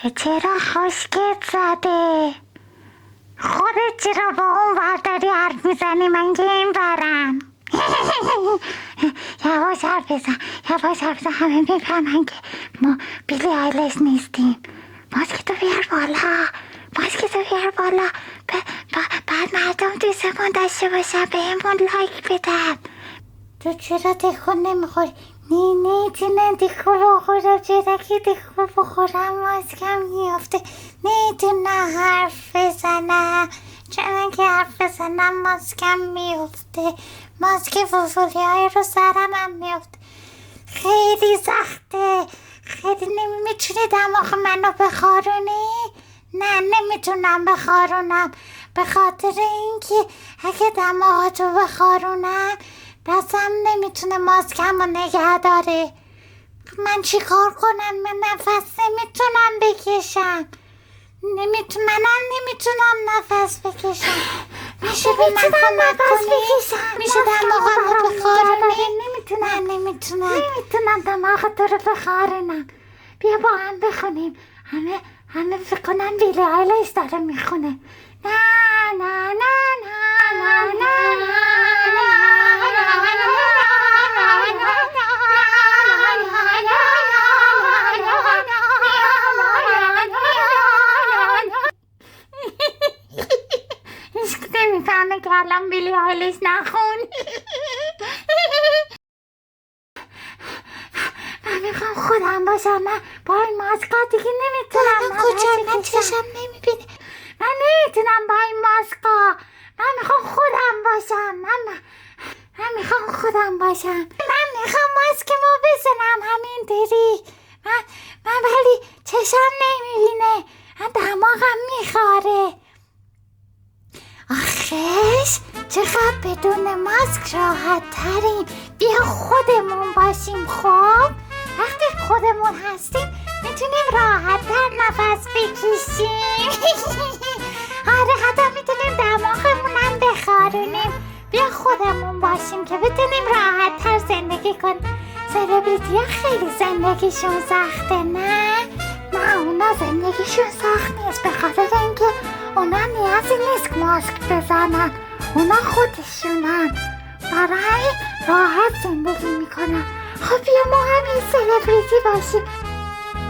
چرا خشکت زده؟ خودت چرا با اون ورداری حرف میزنی؟ من که این برم. یواش حرف بزن. همه میفهمن که ما بیلی آیلش نیستیم. ماسکتو بیار بالا. بعد مردم دوستمون داشته باشن، بهمون لایک بدن. تو چرا تکون نمیخوری؟ نمیتونم تکون بخورم. چرا که تکون بخورم ماسکم میافته. نمیتونم حرف بزنم، چرا که حرف بزنم ماسکم میافته. ماسک فوفولی های رو سرم هم میافته. خیلی سخته. خیلی نمیتونی دماغ منو بخارونی؟ نه نمیتونم بخارونم، به خاطر اینکه اگه دماغتو بخارونم دستم نمیتونه ماسکم رو نگه داره. من چی کار کنم؟ من نفس نمیتونم بکشم. منم نمیتونم نفس بکشم. میشه به من کمک کنی؟ میشه دماغم رو بخارونی؟ نمیتونم دماغ تو رو بخارونم. بیا با هم بخونیم. همه فکر کنن بیلی آیلش داره میخونه. هیچ نمیفهمه که الان بیلی آیلش نخون. من میخوام خودم باشم. من با این ماسکا دیگه نمیتونم. من چشم نمیبینه. من نمیتونم با این ماسکا. من میخوام خودم باشم. من میخوام ماسکمو بزنم همینطوری. من ولی چشم نمیبینه. من دماغم میخواره. آخیش چقدر بدون ماسک راحت تریم. بیا خودمون باشیم. خب وقتی خودمون هستیم میتونیم راحت تر نفس بکشیم. آره حتی میتونیم دماغمونم بخارونیم. بیا خودمون باشیم که بتونیم راحت تر زندگی کنیم. سلبریتی ها خیلی زندگیشون سخته نه اونا زندگیشون سخت نیست، به خاطر اینکه اونا نیازی نیست ماسک بزنن. اونا خودشونن، برای راحت زندگی میکنن. خب بیا ما هم این سلبریتی باشیم.